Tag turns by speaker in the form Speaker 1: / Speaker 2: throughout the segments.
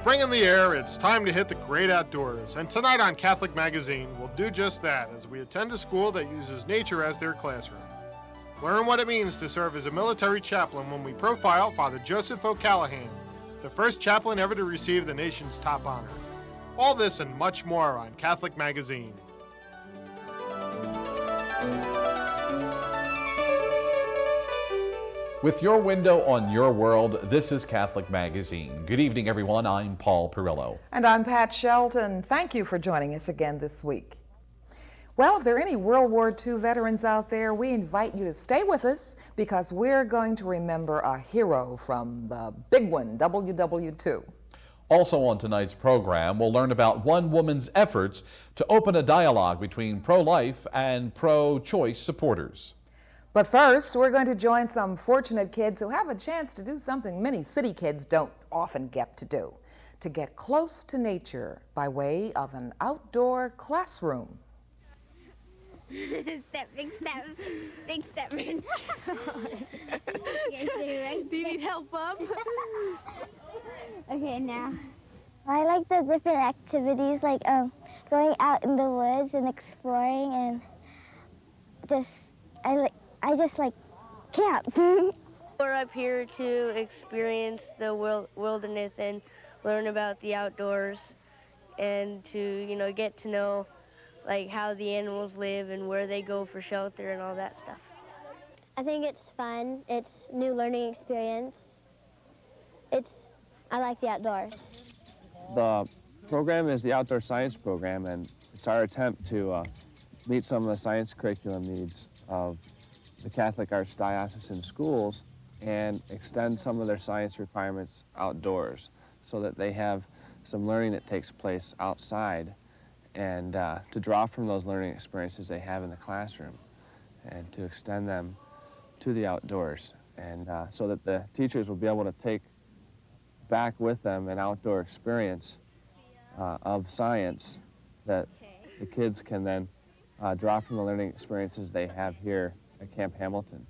Speaker 1: spring in the air, it's time to hit the great outdoors. And tonight on Catholic Magazine, we'll do just that as we attend a school that uses nature as their classroom. Learn what it means to serve as a military chaplain when we profile Father Joseph O'Callahan, the first chaplain ever to receive the nation's top honor. All this and much more on Catholic Magazine.
Speaker 2: With your window on your world, this is Catholic Magazine. Good evening, everyone. I'm Paul Perillo.
Speaker 3: And I'm Pat Shelton. Thank you for joining us again this week. Well, if there are any World War II veterans out there, we invite you to stay with us because we're going to remember a hero from the big one, WW2.
Speaker 2: Also on tonight's program, we'll learn about one woman's efforts to open a dialogue between pro-life and pro-choice supporters.
Speaker 3: But first, we're going to join some fortunate kids who have a chance to do something many city kids don't often get to do, to get close to nature by way of an outdoor classroom.
Speaker 4: Step, big step, big step. Do
Speaker 5: you need help, Bob?
Speaker 4: Okay, now. I like the different activities, like going out in the woods and exploring, and I just like camp.
Speaker 5: We're up here to experience the wilderness and learn about the outdoors and to, get to know like how the animals live and where they go for shelter and all that stuff.
Speaker 4: I think it's fun. It's new learning experience. I like the outdoors.
Speaker 6: The program is the Outdoor Science Program, and it's our attempt to meet some of the science curriculum needs of the Catholic Archdiocesan schools and extend some of their science requirements outdoors so that they have some learning that takes place outside and to draw from those learning experiences they have in the classroom and to extend them to the outdoors, and so that the teachers will be able to take back with them an outdoor experience of science that the kids can then draw from the learning experiences they have here at Camp Hamilton.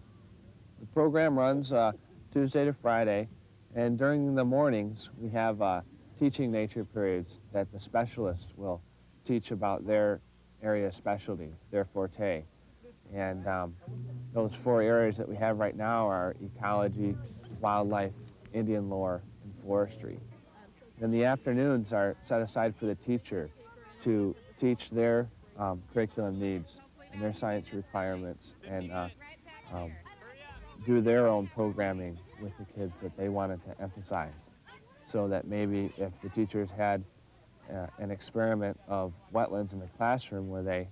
Speaker 6: The program runs Tuesday to Friday, and during the mornings we have teaching nature periods that the specialists will teach about their area specialty, their forte. And those 4 areas that we have right now are ecology, wildlife, Indian lore, and forestry. Then the afternoons are set aside for the teacher to teach their curriculum needs and their science requirements and do their own programming with the kids that they wanted to emphasize. So that maybe if the teachers had an experiment of wetlands in the classroom where they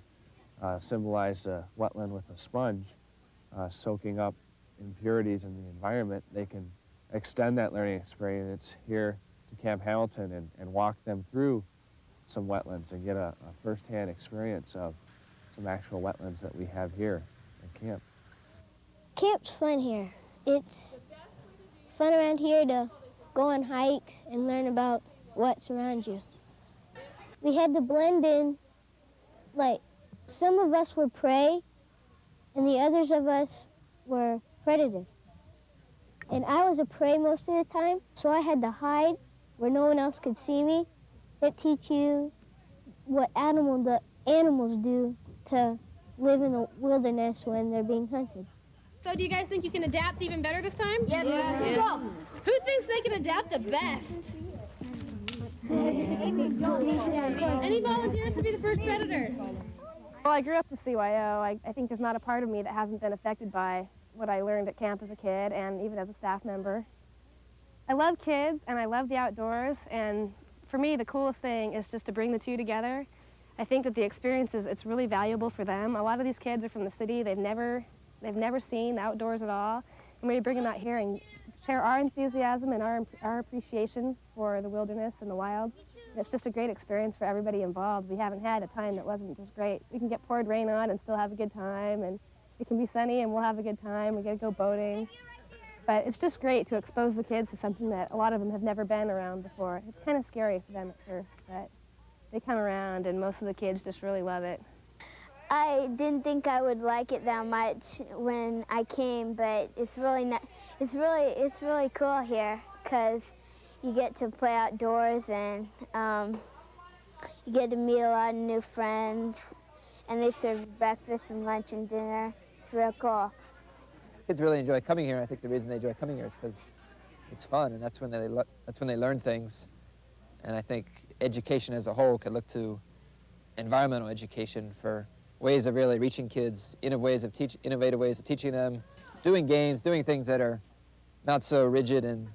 Speaker 6: symbolized a wetland with a sponge soaking up impurities in the environment, they can extend that learning experience here to Camp Hamilton and walk them through some wetlands and get a first-hand experience of some actual wetlands that we have here at camp.
Speaker 4: Camp's fun here. It's fun around here to go on hikes and learn about what's around you. We had to blend in, like some of us were prey and the others of us were predator. And I was a prey most of the time, so I had to hide where no one else could see me. It teach you what the animals do to live in the wilderness when they're being hunted.
Speaker 7: So do you guys think you can adapt even better this time?
Speaker 4: Yeah.
Speaker 7: Let's go. Who thinks they can adapt the best? Any volunteers to be the first predator?
Speaker 8: Well, I grew up with CYO. I think there's not a part of me that hasn't been affected by what I learned at camp as a kid and even as a staff member. I love kids and I love the outdoors, and for me the coolest thing is just to bring the two together. I think that the experience it's really valuable for them. A lot of these kids are from the city. They've never seen the outdoors at all. And we bring them out here and share our enthusiasm and our appreciation for the wilderness and the wild. And it's just a great experience for everybody involved. We haven't had a time that wasn't just great. We can get poured rain on and still have a good time, and it can be sunny and we'll have a good time. We get to go boating. But it's just great to expose the kids to something that a lot of them have never been around before. It's kind of scary for them at first, but they come around and most of the kids just really love it.
Speaker 4: I didn't think I would like it that much when I came, but it's really cool here because you get to play outdoors, and you get to meet a lot of new friends, and they serve breakfast and lunch and dinner. It's real cool.
Speaker 9: Kids really enjoy coming here. I think the reason they enjoy coming here is because it's fun, and that's when they learn things. And I think education as a whole could look to environmental education for ways of really reaching kids, innovative ways of teaching them, doing games, doing things that are not so rigid and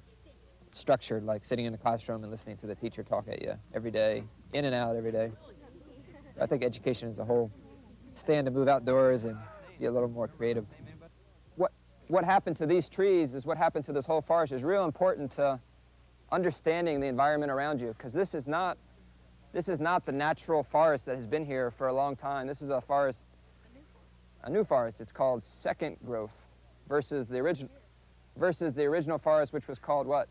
Speaker 9: structured, like sitting in a classroom and listening to the teacher talk at you every day, in and out every day. So I think education as a whole, stand to move outdoors and be a little more creative. What happened to these trees is what happened to this whole forest is real important to understanding the environment around you, because this is not the natural forest that has been here for a long time. This is a forest, a new forest. It's called second growth versus the original forest, which was called what?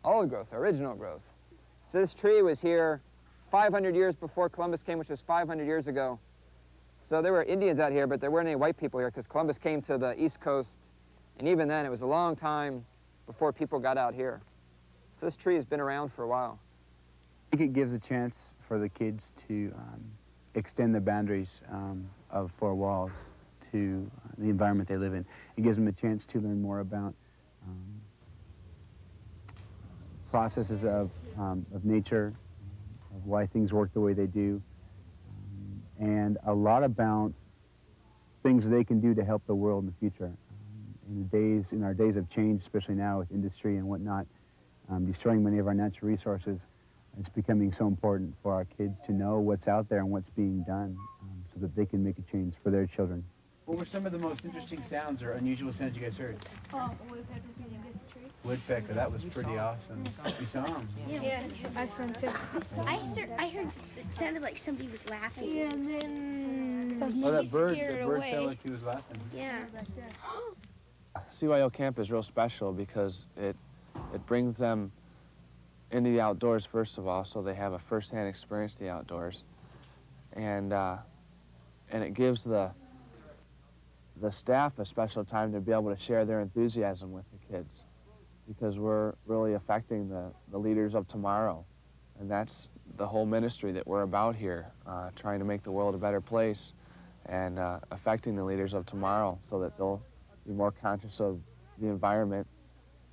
Speaker 9: Old growth, original growth. So this tree was here 500 years before Columbus came, which was 500 years ago. So there were Indians out here, but there weren't any white people here because Columbus came to the East Coast, and even then it was a long time before people got out here. So this tree has been around for a while.
Speaker 10: I think it gives a chance for the kids to extend the boundaries of four walls to the environment they live in. It gives them a chance to learn more about processes of nature, of why things work the way they do, and a lot about things they can do to help the world in the future. In our days of change, especially now with industry and whatnot, destroying many of our natural resources, it's becoming so important for our kids to know what's out there and what's being done so that they can make a change for their children.
Speaker 11: What were some of the most interesting sounds or unusual sounds you guys heard?
Speaker 8: Woodpecker feeding the tree.
Speaker 11: Woodpecker, that was pretty awesome. You saw them?
Speaker 8: Yeah, I was fun too.
Speaker 7: I heard it sounded like somebody was laughing.
Speaker 8: Yeah, and then
Speaker 11: Oh, that bird
Speaker 7: away.
Speaker 11: sounded like he was laughing.
Speaker 7: Yeah.
Speaker 6: CYO camp is real special because it brings them into the outdoors, first of all, so they have a first-hand experience of the outdoors. And it gives the staff a special time to be able to share their enthusiasm with the kids, because we're really affecting the leaders of tomorrow. And that's the whole ministry that we're about here, trying to make the world a better place and affecting the leaders of tomorrow so that they'll be more conscious of the environment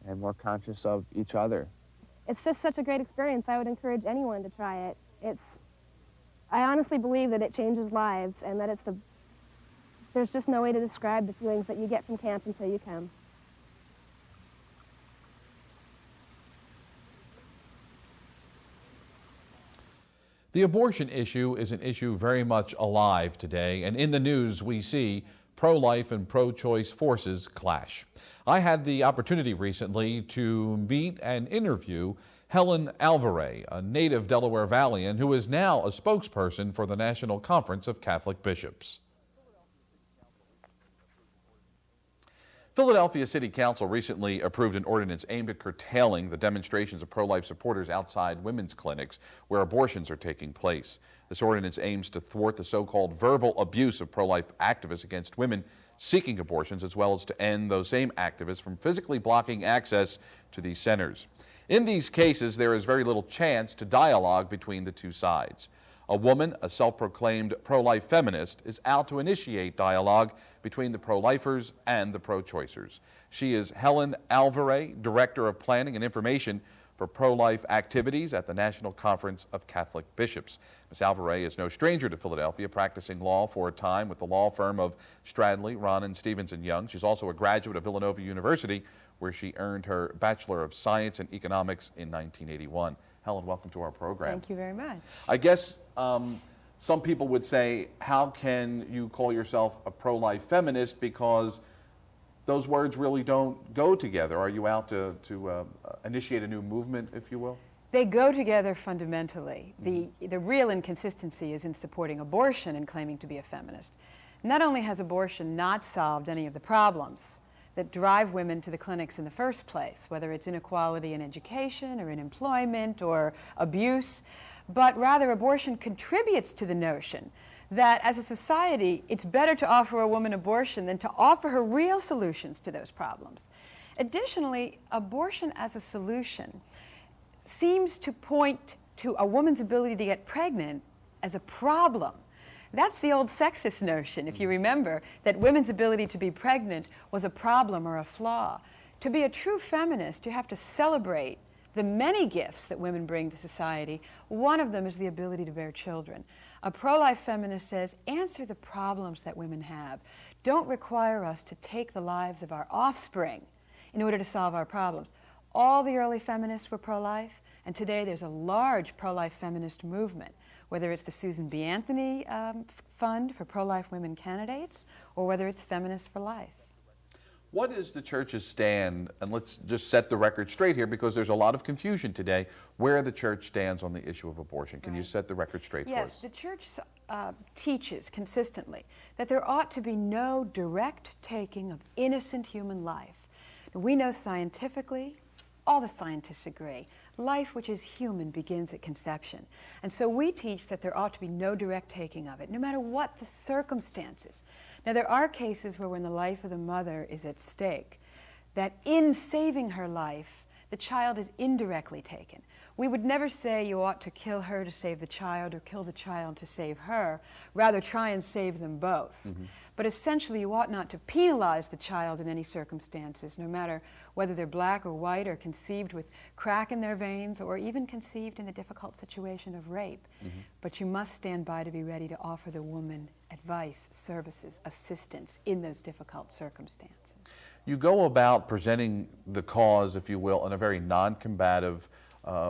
Speaker 6: and more conscious of each other.
Speaker 8: it's just such a great experience. I would encourage anyone to try it. I honestly believe that it changes lives, and that there's just no way to describe the feelings that you get from camp until you come.
Speaker 2: The abortion issue is an issue very much alive today, and in the news we see pro-life and pro-choice forces clash. I had the opportunity recently to meet and interview Helen Alvare, a native Delaware Valleyan who is now a spokesperson for the National Conference of Catholic Bishops. Philadelphia City Council recently approved an ordinance aimed at curtailing the demonstrations of pro-life supporters outside women's clinics where abortions are taking place. This ordinance aims to thwart the so-called verbal abuse of pro-life activists against women seeking abortions, as well as to end those same activists from physically blocking access to these centers. In these cases, there is very little chance to dialogue between the two sides. A woman, a self-proclaimed pro-life feminist, is out to initiate dialogue between the pro-lifers and the pro-choicers. She is Helen Alvare, Director of Planning and Information for Pro-Life Activities at the National Conference of Catholic Bishops. Ms. Alvare is no stranger to Philadelphia, practicing law for a time with the law firm of Stradley, Ronan, Stevens & Young. She's also a graduate of Villanova University, where she earned her Bachelor of Science in Economics in 1981. Helen, welcome to our program.
Speaker 12: Thank you very much.
Speaker 2: I guess some people would say, how can you call yourself a pro-life feminist, because those words really don't go together. Are you out to initiate a new movement, if you will?
Speaker 12: They go together fundamentally. The real inconsistency is in supporting abortion and claiming to be a feminist. Not only has abortion not solved any of the problems that drive women to the clinics in the first place, whether it's inequality in education or in employment or abuse, but rather abortion contributes to the notion that as a society, it's better to offer a woman abortion than to offer her real solutions to those problems. Additionally, abortion as a solution seems to point to a woman's ability to get pregnant as a problem. That's the old sexist notion, if you remember, that women's ability to be pregnant was a problem or a flaw. To be a true feminist, you have to celebrate the many gifts that women bring to society. One of them is the ability to bear children. A pro-life feminist says, answer the problems that women have. Don't require us to take the lives of our offspring in order to solve our problems. All the early feminists were pro-life, and today there's a large pro-life feminist movement, whether it's the Susan B. Anthony Fund for pro-life women candidates, or whether it's Feminists for Life.
Speaker 2: What is the church's stand, and let's just set the record straight here because there's a lot of confusion today, where the church stands on the issue of abortion. Can you set the record straight for us?
Speaker 12: Yes, the church teaches consistently that there ought to be no direct taking of innocent human life. We know scientifically, all the scientists agree, life which is human begins at conception. And so we teach that there ought to be no direct taking of it, no matter what the circumstances. Now there are cases where when the life of the mother is at stake, that in saving her life, the child is indirectly taken. We would never say you ought to kill her to save the child or kill the child to save her, rather try and save them both. Mm-hmm. But essentially you ought not to penalize the child in any circumstances, no matter whether they're black or white or conceived with crack in their veins or even conceived in the difficult situation of rape. Mm-hmm. But you must stand by to be ready to offer the woman advice, services, assistance in those difficult circumstances.
Speaker 2: You go about presenting the cause, if you will, in a very non-combative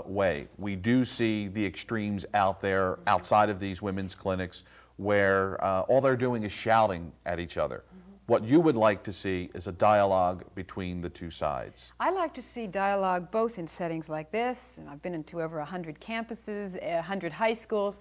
Speaker 2: way. We do see the extremes out there outside of these women's clinics where all they're doing is shouting at each other. Mm-hmm. What you would like to see is a dialogue between the two sides.
Speaker 12: I like to see dialogue both in settings like this, and I've been into over 100 campuses, 100 high schools.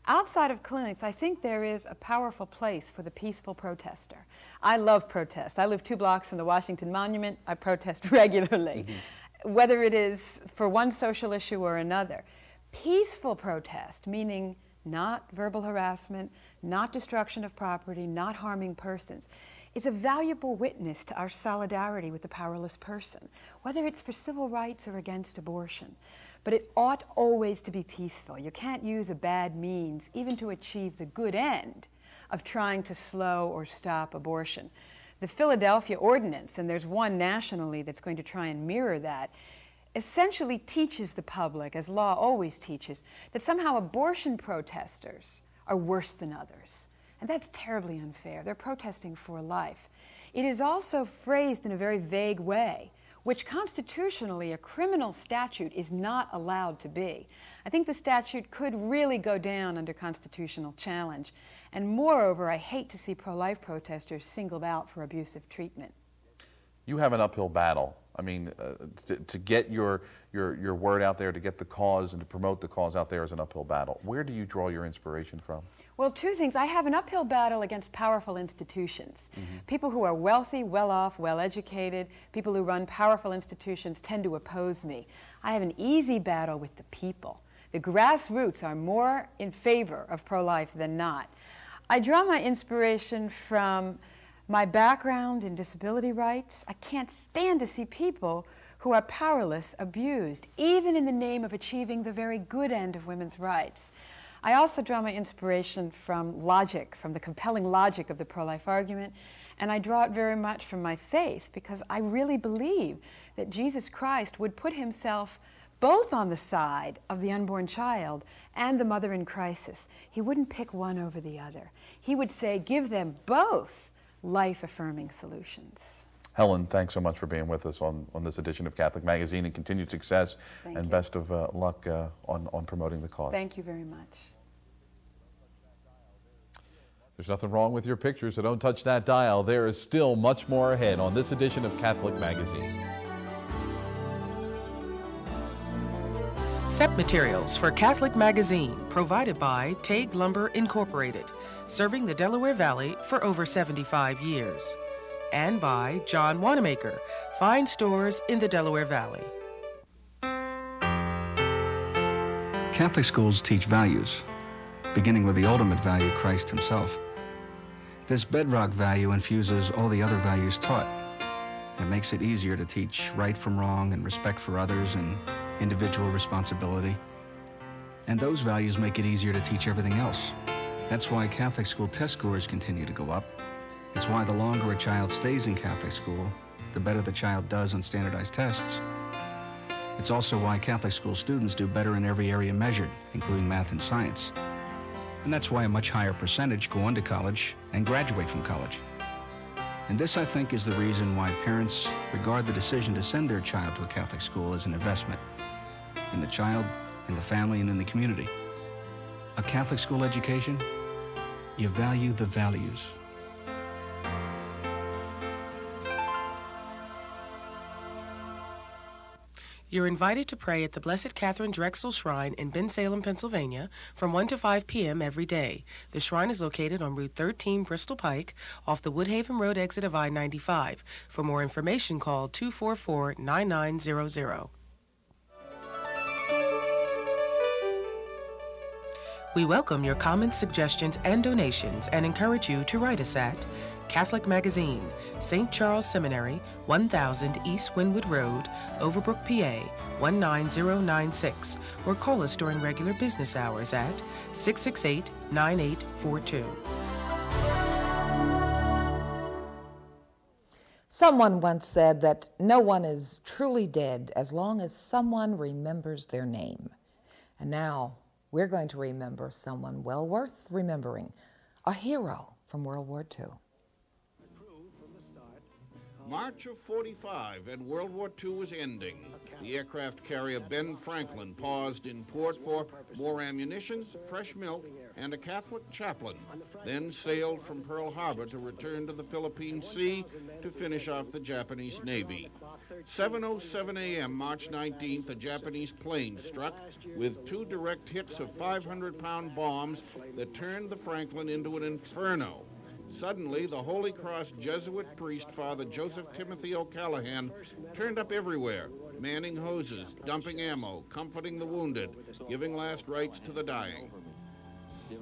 Speaker 12: Outside of clinics, I think there is a powerful place for the peaceful protester. I love protest. I live 2 blocks from the Washington Monument. I protest regularly, mm-hmm. whether it is for one social issue or another. Peaceful protest, meaning not verbal harassment, not destruction of property, not harming persons, is a valuable witness to our solidarity with the powerless person, whether it's for civil rights or against abortion. But it ought always to be peaceful. You can't use a bad means even to achieve the good end of trying to slow or stop abortion. The Philadelphia Ordinance, and there's one nationally that's going to try and mirror that, essentially teaches the public, as law always teaches, that somehow abortion protesters are worse than others. And that's terribly unfair. They're protesting for life. It is also phrased in a very vague way, which constitutionally a criminal statute is not allowed to be. I think the statute could really go down under constitutional challenge. And moreover, I hate to see pro-life protesters singled out for abusive treatment.
Speaker 2: You have an uphill battle. I mean, to get your word out there, to get the cause and to promote the cause out there is an uphill battle. Where do you draw your inspiration from?
Speaker 12: Well, 2 things. I have an uphill battle against powerful institutions. Mm-hmm. People who are wealthy, well-off, well-educated, people who run powerful institutions tend to oppose me. I have an easy battle with the people. The grassroots are more in favor of pro-life than not. I draw my inspiration from my background in disability rights. I can't stand to see people who are powerless abused, even in the name of achieving the very good end of women's rights. I also draw my inspiration from logic, from the compelling logic of the pro-life argument, and I draw it very much from my faith because I really believe that Jesus Christ would put himself both on the side of the unborn child and the mother in crisis. He wouldn't pick one over the other. He would say, give them both life-affirming solutions.
Speaker 2: Helen, thanks so much for being with us on this edition of Catholic Magazine, and continued success and best of luck on promoting the cause.
Speaker 12: Thank you very much.
Speaker 2: There's nothing wrong with your picture, so don't touch that dial. There is still much more ahead on this edition of Catholic Magazine.
Speaker 13: Set materials for Catholic Magazine provided by Tague Lumber Incorporated, serving the Delaware Valley for over 75 years. And by John Wanamaker, fine stores in the Delaware Valley.
Speaker 14: Catholic schools teach values, beginning with the ultimate value, Christ himself. This bedrock value infuses all the other values taught. It makes it easier to teach right from wrong and respect for others and individual responsibility. And those values make it easier to teach everything else. That's why Catholic school test scores continue to go up. It's why the longer a child stays in Catholic school, the better the child does on standardized tests. It's also why Catholic school students do better in every area measured, including math and science. And that's why a much higher percentage go on to college and graduate from college. And this, I think, is the reason why parents regard the decision to send their child to a Catholic school as an investment in the child, in the family, and in the community. A Catholic school education, you value the values.
Speaker 13: You're invited to pray at the Blessed Catherine Drexel Shrine in Bensalem, Pennsylvania, from 1 to 5 p.m. every day. The shrine is located on Route 13, Bristol Pike, off the Woodhaven Road exit of I-95. For more information, call 244-9900. We welcome your comments, suggestions, and donations and encourage you to write us at Catholic Magazine, St. Charles Seminary, 1000 East Wynwood Road, Overbrook, PA, 19096, or call us during regular business hours at 668-9842.
Speaker 3: Someone once said that no one is truly dead as long as someone remembers their name. And now we're going to remember someone well worth remembering, a hero from World War II.
Speaker 15: March of '45, and World War II was ending. The aircraft carrier Ben Franklin paused in port for more ammunition, fresh milk, and a Catholic chaplain, then sailed from Pearl Harbor to return to the Philippine Sea to finish off the Japanese Navy. 7:07 a.m., March 19th, a Japanese plane struck with 2 direct hits of 500-pound bombs that turned the Franklin into an inferno. Suddenly, the Holy Cross Jesuit priest, Father Joseph Timothy O'Callahan, turned up everywhere, manning hoses, dumping ammo, comforting the wounded, giving last rites to the dying.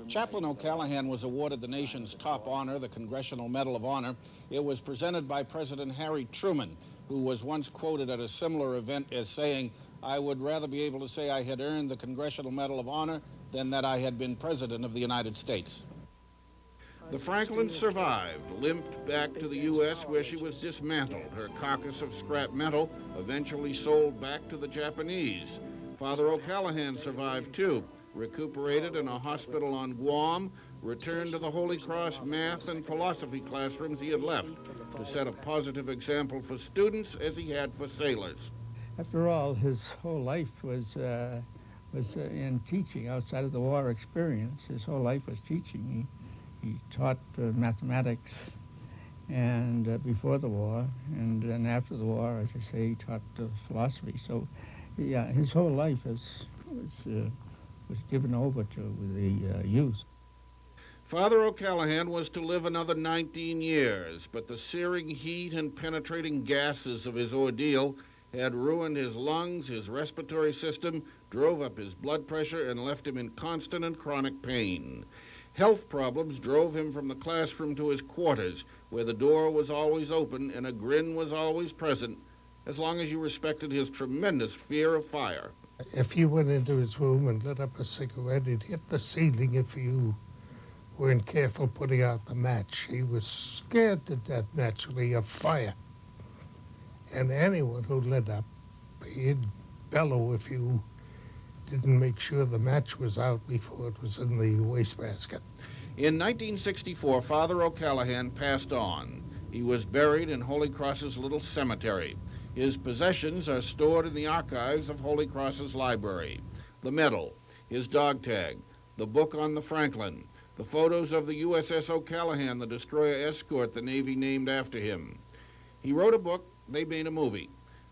Speaker 15: Chaplain O'Callahan was awarded the nation's top honor, the Congressional Medal of Honor. It was presented by President Harry Truman, who was once quoted at a similar event as saying, "I would rather be able to say I had earned the Congressional Medal of Honor than that I had been President of the United States." The Franklin survived, limped back to the U.S. where she was dismantled, her carcass of scrap metal eventually sold back to the Japanese. Father O'Callahan survived too, recuperated in a hospital on Guam, returned to the Holy Cross math and philosophy classrooms he had left to set a positive example for students as he had for sailors.
Speaker 16: After all, his whole life was in teaching outside of the war experience. His whole life was teaching. He taught mathematics and before the war, and then after the war, as I say, he taught philosophy. So, yeah, his whole life was given over to the youth.
Speaker 15: Father O'Callahan was to live another 19 years, but the searing heat and penetrating gases of his ordeal had ruined his lungs, his respiratory system, drove up his blood pressure, and left him in constant and chronic pain. Health problems drove him from the classroom to his quarters, where the door was always open and a grin was always present, as long as you respected his tremendous fear of fire.
Speaker 17: If you went into his room and lit up a cigarette, it'd hit the ceiling if you weren't careful putting out the match. He was scared to death, naturally, of fire. And anyone who lit up, he'd bellow if you didn't make sure the match was out before it was in the wastebasket.
Speaker 15: In 1964, Father O'Callahan passed on. He was buried in Holy Cross's little cemetery. His possessions are stored in the archives of Holy Cross's library. The medal, his dog tag, the book on the Franklin, the photos of the USS O'Callahan, the destroyer escort the Navy named after him. He wrote a book, they made a movie.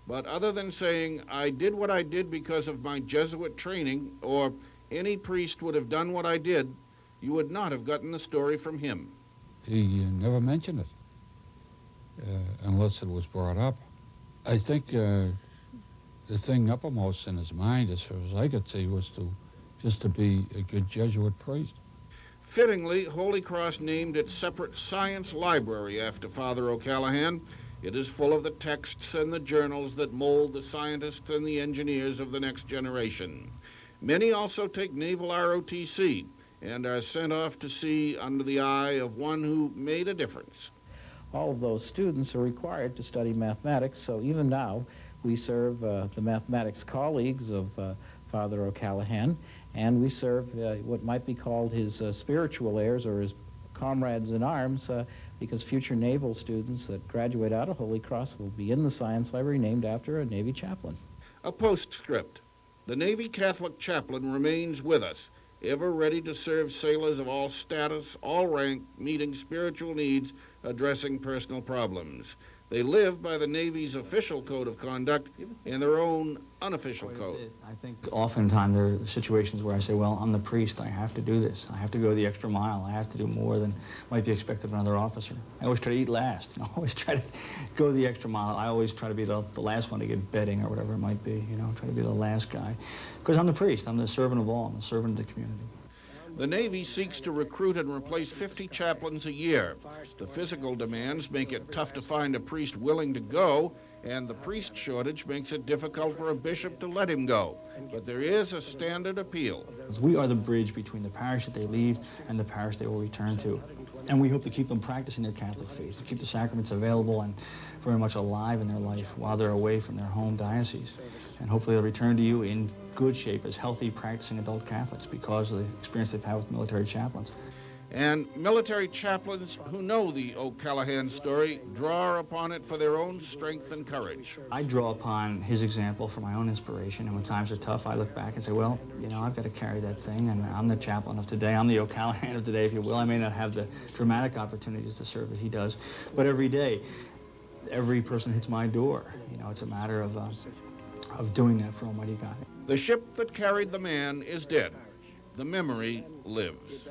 Speaker 15: But other than saying, "I did what I did because of my Jesuit training," or "any priest would have done what I did," you would not have gotten the story from him.
Speaker 18: He never mentioned it, unless it was brought up. I think the thing uppermost in his mind, as far as I could see, was just to be a good Jesuit priest.
Speaker 15: Fittingly, Holy Cross named its separate science library after Father O'Callahan. It is full of the texts and the journals that mold the scientists and the engineers of the next generation. Many also take naval ROTC and are sent off to sea under the eye of one who made a difference.
Speaker 19: All of those students are required to study mathematics, so even now we serve the mathematics colleagues of Father O'Callaghan, and we serve what might be called his spiritual heirs or his comrades in arms, because future naval students that graduate out of Holy Cross will be in the Science Library named after a Navy chaplain.
Speaker 15: A postscript. The Navy Catholic chaplain remains with us, ever ready to serve sailors of all status, all rank, meeting spiritual needs, addressing personal problems. They live by the Navy's official code of conduct and their own unofficial code.
Speaker 20: I think oftentimes there are situations where I say, well, I'm the priest, I have to do this. I have to go the extra mile. I have to do more than might be expected of another officer. I always try to eat last. I always try to go the extra mile. I always try to be the last one to get bedding or whatever it might be, try to be the last guy. Because I'm the priest. I'm the servant of all. I'm the servant of the community.
Speaker 15: The Navy seeks to recruit and replace 50 chaplains a year. The physical demands make it tough to find a priest willing to go, and the priest shortage makes it difficult for a bishop to let him go. But there is a standard appeal.
Speaker 20: We are the bridge between the parish that they leave and the parish they will return to. And we hope to keep them practicing their Catholic faith, to keep the sacraments available and very much alive in their life while they're away from their home diocese. And hopefully they'll return to you in good shape as healthy, practicing adult Catholics because of the experience they've had with military chaplains.
Speaker 15: And military chaplains who know the O'Callaghan story draw upon it for their own strength and courage.
Speaker 20: I draw upon his example for my own inspiration, and when times are tough, I look back and say, well, I've got to carry that thing, and I'm the chaplain of today. I'm the O'Callaghan of today, if you will. I may not have the dramatic opportunities to serve that he does, but every day, every person hits my door. It's a matter of doing that for Almighty God.
Speaker 15: The ship that carried the man is dead. The memory lives.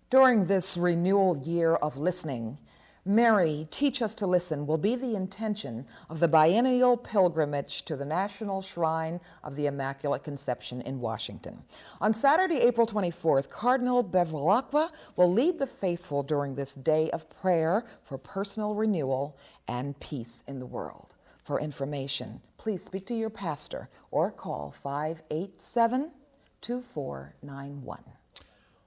Speaker 3: During this renewal year of listening, Mary, Teach Us to Listen will be the intention of the biennial pilgrimage to the National Shrine of the Immaculate Conception in Washington. On Saturday, April 24th, Cardinal Bevilacqua will lead the faithful during this day of prayer for personal renewal and peace in the world. For information, please speak to your pastor or call 587-2491.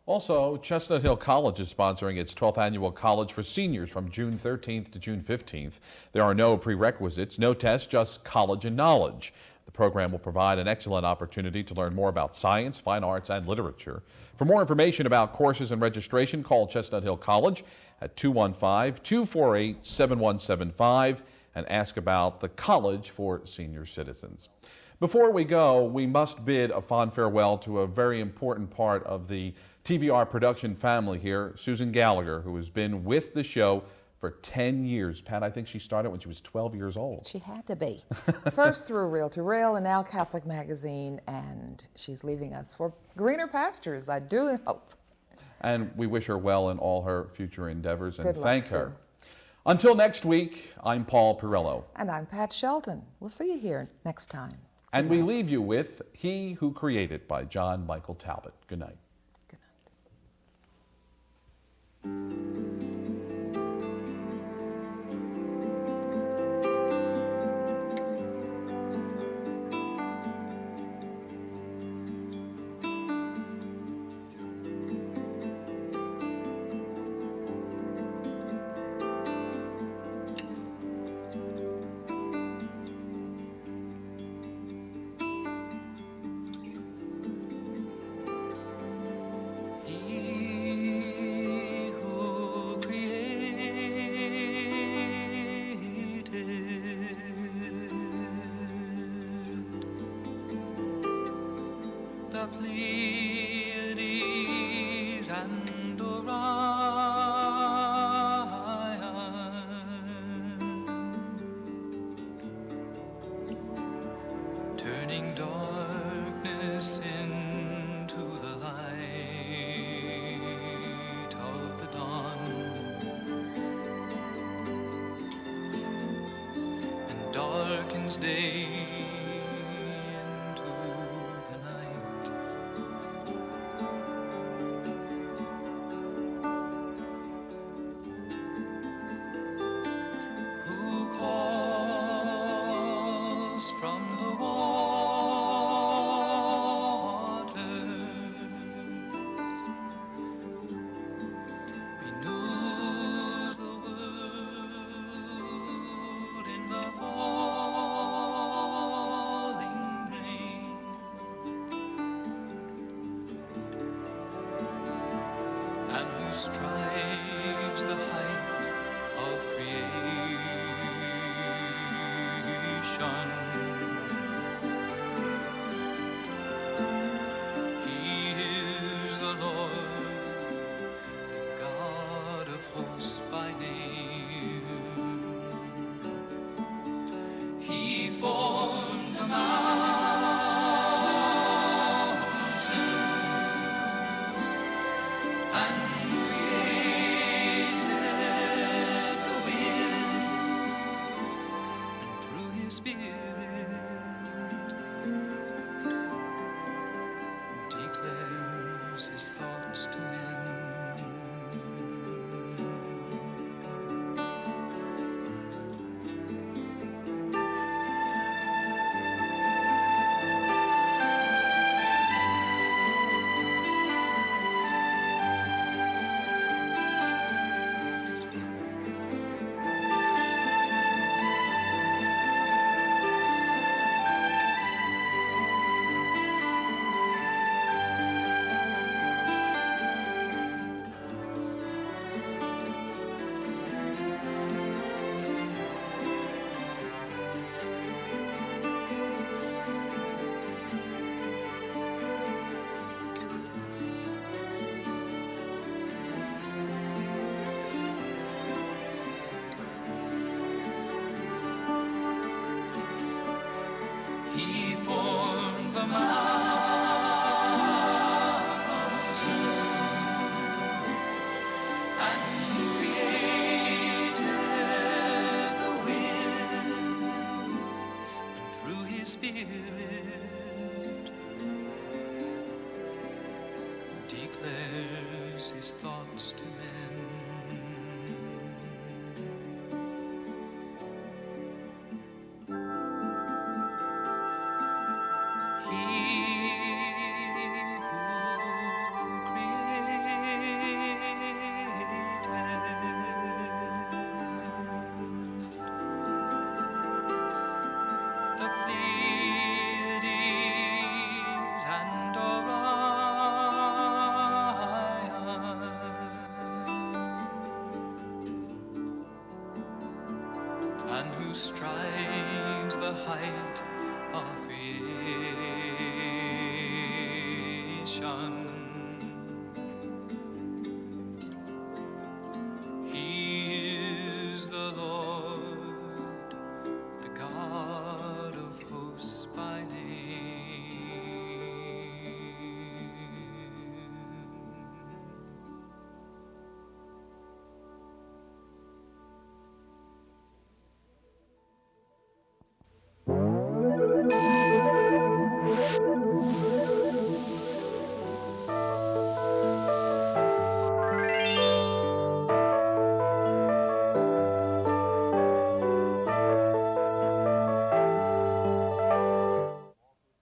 Speaker 2: Also, Chestnut Hill College is sponsoring its 12th annual College for Seniors from June 13th to June 15th. There are no prerequisites, no tests, just college and knowledge. The program will provide an excellent opportunity to learn more about science, fine arts, and literature. For more information about courses and registration, call Chestnut Hill College at 215-248-7175 and ask about the College for Senior Citizens. Before we go, we must bid a fond farewell to a very important part of the TVR production family here, Susan Gallagher, who has been with the show for 10 years. Pat, I think she started when she was 12 years old.
Speaker 3: She had to be. First through Reel to Reel and now Catholic Magazine, and she's leaving us for greener pastures, I do hope.
Speaker 2: And we wish her well in all her future endeavors and
Speaker 3: Good luck,
Speaker 2: thank her.
Speaker 3: Sue.
Speaker 2: Until next week, I'm Paul Pirello.
Speaker 3: And I'm Pat Shelton. We'll see you here next time.
Speaker 2: And we leave you with He Who Created by John Michael Talbot. Good night.
Speaker 21: The Pleiades and Orion, turning darkness into the light of the dawn, and darkens day Spirit declares his thoughts to men. And who strides the height of creation.